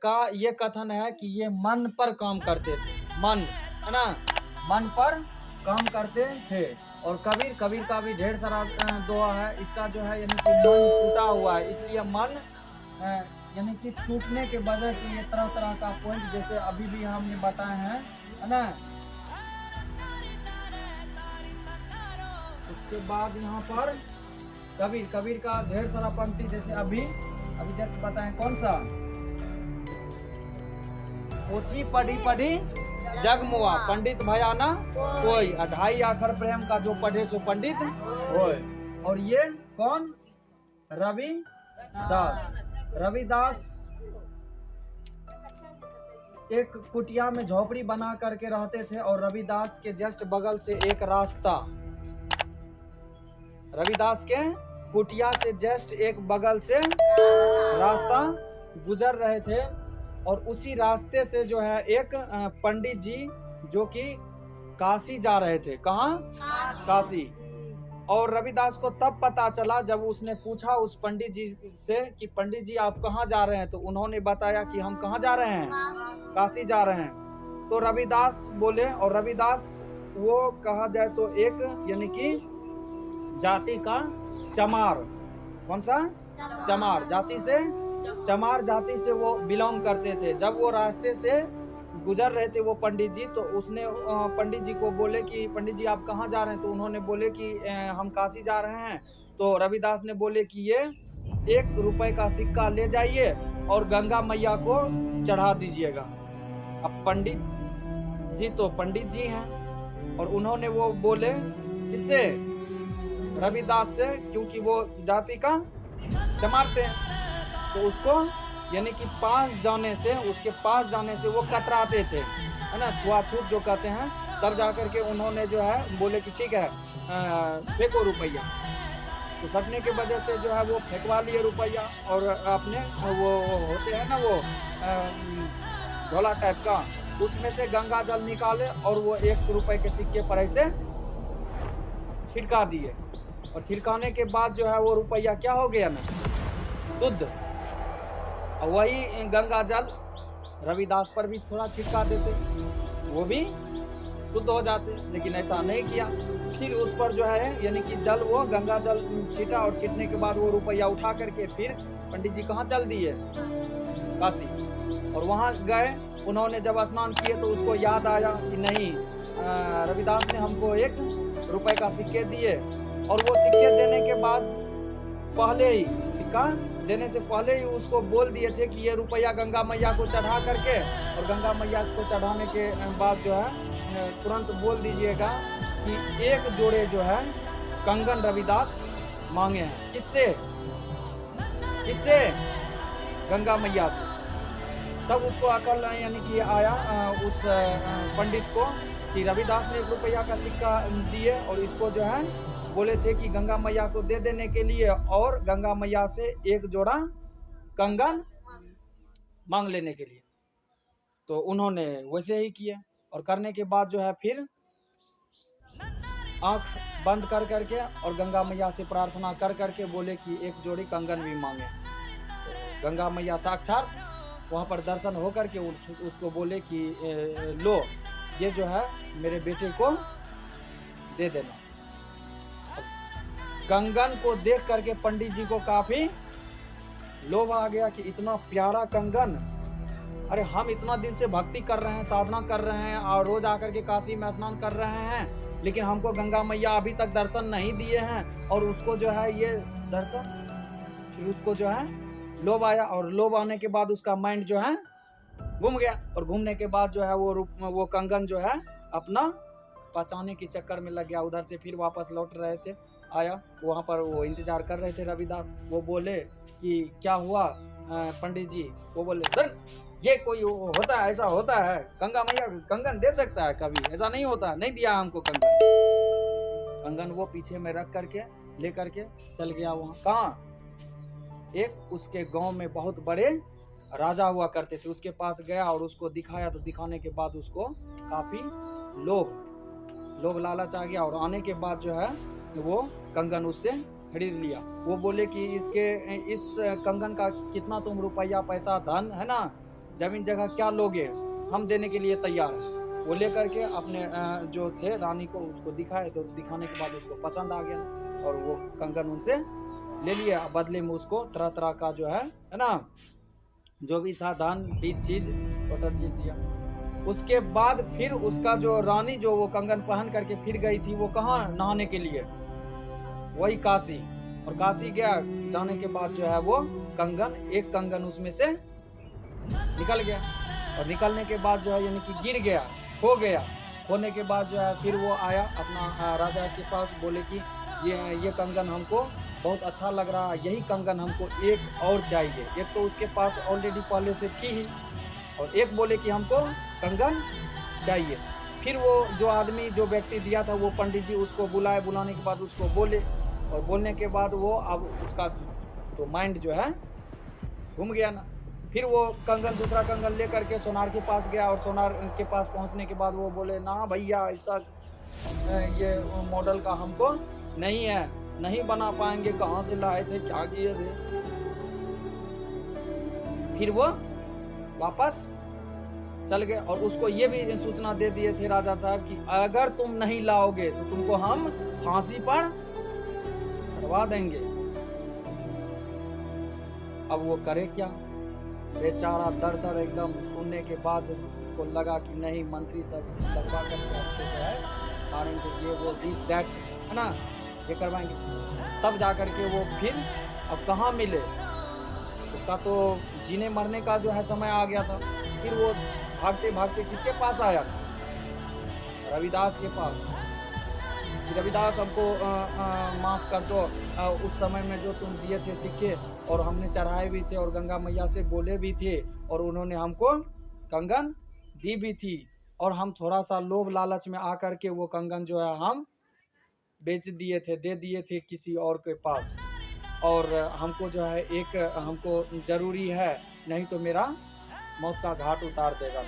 का ये कथन है कि ये मन पर काम करते थे, मन है ना, मन पर काम करते थे। और कबीर का भी ढेर सारा दोहा है। इसका जो है यानी कि मन टूटा हुआ है, इसलिए मन यानी कि टूटने के वजह से ये तरह तरह का पॉइंट जैसे अभी भी हमने बताए हैं, है ना। उसके बाद यहाँ पर कबीर का ढेर सारा पंक्ति जैसे अभी जस्ट बताएं, कौन सा, पोथी पढ़ी जगमुआ, पंडित भया ना कोई, 2.5 आखर प्रेम का जो पढ़े सो पंडित होय। और ये कौन, रविदास एक कुटिया में झोपड़ी बना करके रहते थे और रविदास के जस्ट बगल से एक रास्ता, रविदास के कुटिया से जस्ट एक बगल से रास्ता गुजर रहे थे। और उसी रास्ते से जो है एक पंडित जी जो कि काशी जा रहे थे, कहाँ, काशी। और रविदास को तब पता चला जब उसने पूछा उस पंडित जी से कि पंडित जी आप कहाँ जा रहे हैं, तो उन्होंने बताया कि हम कहाँ जा रहे हैं, काशी जा रहे हैं। तो रविदास बोले, और रविदास वो कहा जाए तो एक यानी कि जाति का चमार, कौन सा, चमार जाति से, चमार जाति से वो बिलोंग करते थे। जब वो रास्ते से गुजर रहे थे वो पंडित जी, तो उसने पंडित जी को बोले कि पंडित जी आप कहाँ जा रहे हैं, तो उन्होंने बोले कि हम काशी जा रहे हैं। तो रविदास ने बोले कि ये 1 रुपए का सिक्का ले जाइए और गंगा मैया को चढ़ा दीजिएगा। अब पंडित जी तो पंडित जी हैं, और उन्होंने वो बोले किससे, रविदास से, क्योंकि वो जाति का चमार थे। तो उसको यानी कि उसके पास जाने से वो कतराते थे, है ना, छुआछूत जो कहते हैं। तब जाकर के उन्होंने जो है बोले कि ठीक है फेंको रुपया। तो फेंकने के वजह से जो है वो फेंकवा लिए रुपया, और अपने वो होते हैं ना वो झोला टाइप का, उसमें से गंगा जल निकाले और वो 1 रुपए के सिक्के पर ऐसे छिड़का दिए। और छिड़काने के बाद जो है वो रुपया क्या हो गया ना, शुद्ध। वही गंगा जल रविदास पर भी थोड़ा छिड़का देते, वो भी शुद्ध हो जाते, लेकिन ऐसा नहीं किया। फिर उस पर जो है यानी कि जल, वो गंगा जल छीटा, और छीटने के बाद वो रुपया उठा करके फिर पंडित जी कहाँ चल दिए, काशी। और वहाँ गए, उन्होंने जब स्नान किए तो उसको याद आया कि नहीं, रविदास ने हमको 1 रुपए का सिक्के दिए। और वो सिक्के देने के बाद पहले ही, सिक्का देने से पहले ही उसको बोल दिए थे कि ये रुपया गंगा मैया को चढ़ा करके, और गंगा मैया को चढ़ाने के बाद जो है तुरंत बोल दीजिएगा कि 1 जोड़े जो है कंगन रविदास मांगे हैं। किससे, गंगा मैया से। तब उसको अकल यानी कि आया उस पंडित को कि रविदास ने 1 रुपया का सिक्का दिए, और इसको जो है बोले थे कि गंगा मैया को दे देने के लिए, और गंगा मैया से 1 जोड़ा कंगन मांग लेने के लिए। तो उन्होंने वैसे ही किया, और करने के बाद जो है फिर आंख बंद कर करके और गंगा मैया से प्रार्थना कर करके बोले कि 1 जोड़ी कंगन भी मांगे। तो गंगा मैया साक्षात वहाँ पर दर्शन हो करके उसको बोले कि लो, ये जो है मेरे बेटे को दे देना। कंगन को देख करके पंडित जी को काफी लोभ आ गया कि इतना प्यारा कंगन, अरे हम इतना दिन से भक्ति कर रहे हैं, साधना कर रहे हैं, और रोज आकर के काशी में स्नान कर रहे हैं, लेकिन हमको गंगा मैया अभी तक दर्शन नहीं दिए हैं। और उसको जो है ये दर्शन, फिर उसको जो है लोभ आया, और लोभ आने के बाद उसका माइंड जो है घूम गया, और घूमने के बाद जो है वो कंगन जो है अपना पहचाने के चक्कर में लग गया। उधर से फिर वापस लौट रहे थे, आया, वहाँ पर वो इंतजार कर रहे थे रविदास। वो बोले कि क्या हुआ पंडित जी, वो बोले सर ये कोई होता है, ऐसा होता है, गंगा मैया कंगन दे सकता है कभी, ऐसा नहीं होता, नहीं दिया हमको कंगन। वो पीछे में रख करके ले करके चल गया वहाँ। कहाँ, एक उसके गांव में बहुत बड़े राजा हुआ करते थे, उसके पास गया और उसको दिखाया। तो दिखाने के बाद उसको काफी लोभ लालच आ गया, और आने के बाद जो है वो कंगन उससे खरीद लिया। वो बोले कि इस कंगन का कितना तुम रुपया पैसा धन है ना जमीन जगह क्या लोगे, हम देने के लिए तैयार हैं। वो लेकर के अपने जो थे रानी को उसको दिखाए, तो दिखाने के बाद उसको पसंद आ गया और वो कंगन उनसे ले लिया। बदले में उसको तरह तरह का जो है ना, जो भी था धन बीज चीज टोटल चीज दिया। उसके बाद फिर उसका जो रानी जो वो कंगन पहन करके फिर गई थी, वो कहाँ नहाने के लिए, वही काशी। और काशी गया, जाने के बाद जो है वो कंगन, एक कंगन उसमें से निकल गया। और निकलने के बाद जो है यानी कि गिर गया, खो गया। खोने के बाद जो है फिर वो आया अपना राजा के पास, बोले कि ये कंगन हमको बहुत अच्छा लग रहा है, यही कंगन हमको एक और चाहिए। एक तो उसके पास ऑलरेडी पहले से थी ही, और एक बोले कि हमको कंगन चाहिए। फिर वो जो आदमी जो व्यक्ति दिया था वो पंडित जी उसको बुलाए, बुलाने के बाद उसको बोले, और बोलने के बाद वो अब उसका तो माइंड जो है घूम गया ना। फिर वो कंगन, दूसरा कंगन लेकर के सोनार के पास गया, और सोनार के पास पहुंचने के बाद वो बोले ना भैया ऐसा ये मॉडल का हमको नहीं है, नहीं बना पाएंगे, कहाँ से लाए थे, क्या किए थे। फिर वो वापस चल गए, और उसको ये भी सूचना दे दिए थे राजा साहब कि अगर तुम नहीं लाओगे तो तुमको हम फांसी पर करवा देंगे। अब वो करे क्या, बेचारा दर दर एकदम सुनने के बाद उसको लगा कि नहीं, मंत्री सब लगवा कर जो है मारेंगे, ये वो दिस दैट है ना, ये करवाएंगे। तब जा कर के वो फिर अब कहाँ मिले, उसका तो जीने मरने का जो है समय आ गया था। फिर वो भागते भागते किसके पास आया, रविदास के पास। रविदास हमको माफ़ कर दो, उस समय में जो तुम दिए थे सिक्के, और हमने चढ़ाए भी थे, और गंगा मैया से बोले भी थे, और उन्होंने हमको कंगन दी भी थी, और हम थोड़ा सा लोभ लालच में आकर के वो कंगन जो है हम बेच दिए थे, दे दिए थे किसी और के पास। और हमको जो है एक हमको ज़रूरी है, नहीं तो मेरा मौत का घाट उतार देगा।